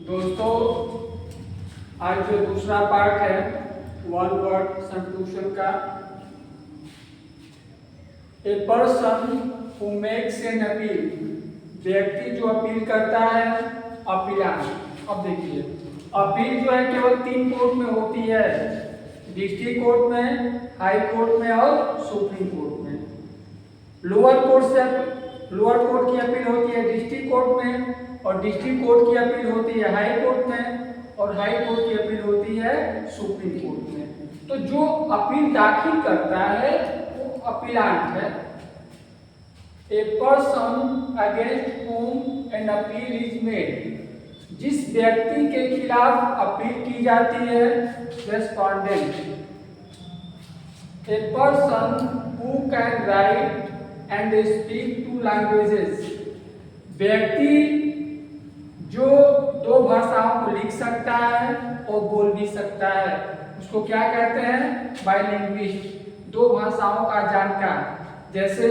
दोस्तों, आज जो दूसरा पार्ट है वन वर्ड सब्स्टिट्यूशन का, a person who makes an appeal, व्यक्ति जो अपील करता है, अपीलांट। अब देखिए, अपील जो है केवल 3 कोर्ट में होती है, डिस्ट्रिक्ट कोर्ट में, हाई कोर्ट में और सुप्रीम कोर्ट में। लोअर कोर्ट की अपील होती है डिस्ट्रिक्ट कोर्ट में, और डिस्ट्रिक्ट कोर्ट की अपील होती है हाई कोर्ट में, और हाई कोर्ट की अपील होती है सुप्रीम कोर्ट में। तो जो अपील दाखिल करता है वो अपीलांट है। A person against whom an appeal is made, जिस व्यक्ति के खिलाफ अपील की जाती है, respondent. A person who can write and speak 2 languages, व्यक्ति जो 2 भाषाओं को लिख सकता है और बोल भी सकता है, उसको क्या कहते हैं? बाइलिंग्विस्ट, 2 भाषाओं का जानकार। जैसे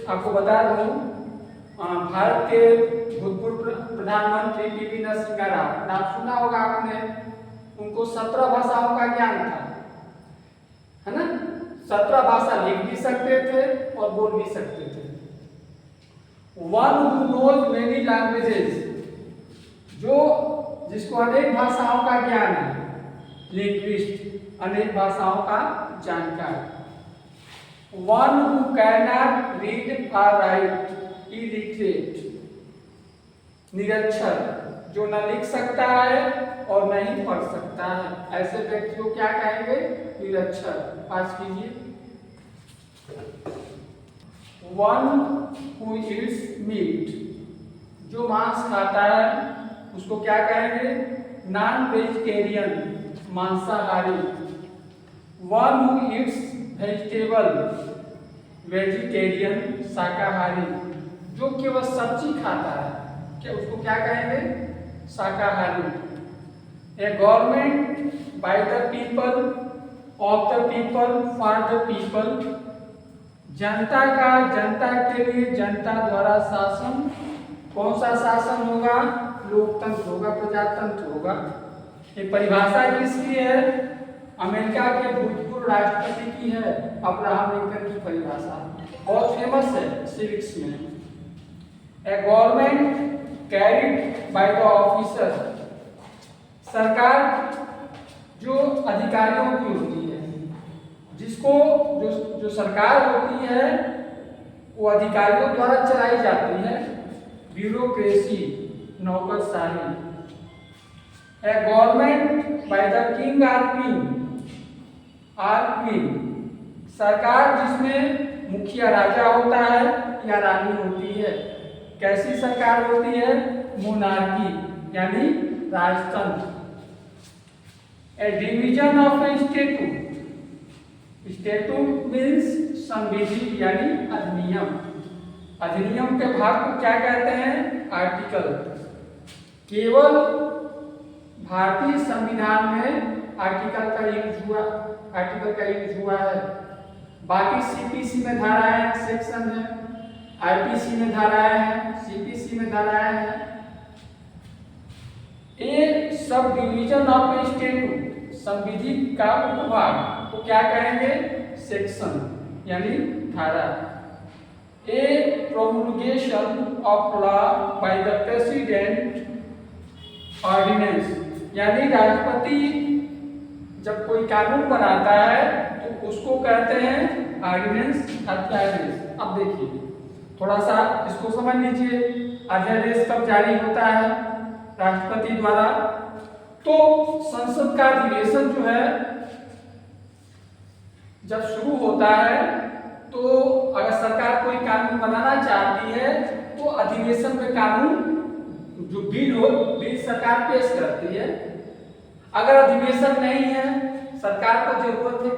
आपको बता दूं, भारत के भूतपूर्व प्रधानमंत्री पी.वी. नरसिम्हा राव, नाम सुना होगा आपने, उनको 17 भाषाओं का ज्ञान था, है ना? 17 भाषा लिख भी सकते थे और बोल भी सकते थे। One who knows many languages, जिसको अनेक भाषाओं का ज्ञान है, लिंग्विस्ट, अनेक भाषाओं का जानकार। वन हु कैनॉट रीड और राइट, इलिटरेट, निरक्षर, जो न लिख सकता है और न ही पढ़ सकता है, ऐसे व्यक्ति को क्या कहेंगे? निरक्षर। पास कीजिए। वन हु ईट्स मीट, जो मांस खाता है उसको क्या कहेंगे? नॉन वेजिटेरियन, मांसाहारी। One who Yeats vegetable, vegetarian, शाकाहारी, जो केवल सब्जी खाता है, क्या उसको क्या कहेंगे? शाकाहारी। A government by the people, of the people, for the people, जनता का, जनता के लिए, जनता द्वारा शासन। कौन सा शासन होगा? लोकतंत्र होगा, प्रजातंत्र होगा। ये परिभाषा किसकी है? अमेरिका के भूतपूर्व राष्ट्रपति की है, अब्राहम लिंकन की परिभाषा, बहुत फेमस है सिविक्स में। A government carried by the officer, सरकार जो अधिकारियों की होती है, जिसको जो सरकार होती है वो अधिकारियों द्वारा चलाई जाती है, ब्यूरोक्रेसी, नौकरशाही। ए गवर्नमेंट बाय द किंग और क्वीन, सरकार जिसमें मुखिया राजा होता है या रानी होती है। कैसी सरकार होती है? मोनार्की, यानी राजतंत्र। A division of a statute, statute means संविधि यानी अधिनियम। अधिनियम के भाग को क्या कहते हैं? आर्टिकल। केवल भारतीय संविधान में आर्टिकल का यूज हुआ है। बाकी सीपीसी में धाराएं, सेक्शन है, आईपीसी में धाराएं हैं, सीपीसी में धाराएं हैं। A subdivision of a statute, संविधि का उपभाग को क्या कहेंगे? सेक्शन यानी धारा। A promulgation of law by the president, ordinance, यानी राष्ट्रपति जब कोई कानून बनाता है तो उसको कहते हैं ऑर्डिनेंस, अध्यादेश। अब देखिए, थोड़ा सा इसको समझ लीजिए। अध्यादेश कब जारी होता है? राष्ट्रपति द्वारा। तो संसद का अधिवेशन जो है जब शुरू होता है, तो अगर सरकार कोई कानून बनाना चाहती है तो अधिवेशन में कानून जो बिल सरकार पेश करती है। अगर अधिवेशन नहीं है, सरकार को जरूरत है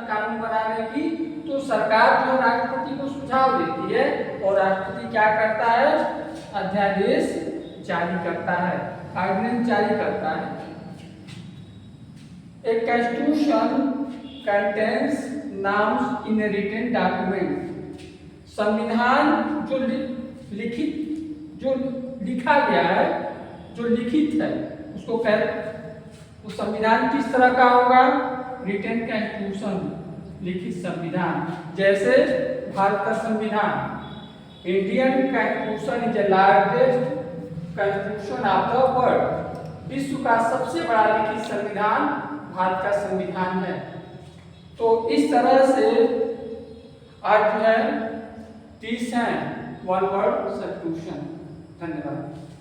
कानून बनाने की, तो सरकार जो राष्ट्रपति को सुझाव देती है और राष्ट्रपति क्या करता है? अध्यादेश जारी करता है, ऑर्डिनेंस जारी करता है। A constitution contains norms in written document, संविधान जो लिखा गया है, जो लिखित है, उसको कह वो संविधान किस तरह का होगा? रिटन कॉन्स्टिट्यूशन, लिखित संविधान। जैसे भारत का संविधान, Indian constitution is the largest constitution of the world. विश्व का सबसे बड़ा लिखित संविधान भारत का संविधान है। तो इस तरह से आज जो है 30 हैं वन वर्ड सब्स्टिट्यूशन। धन्यवाद।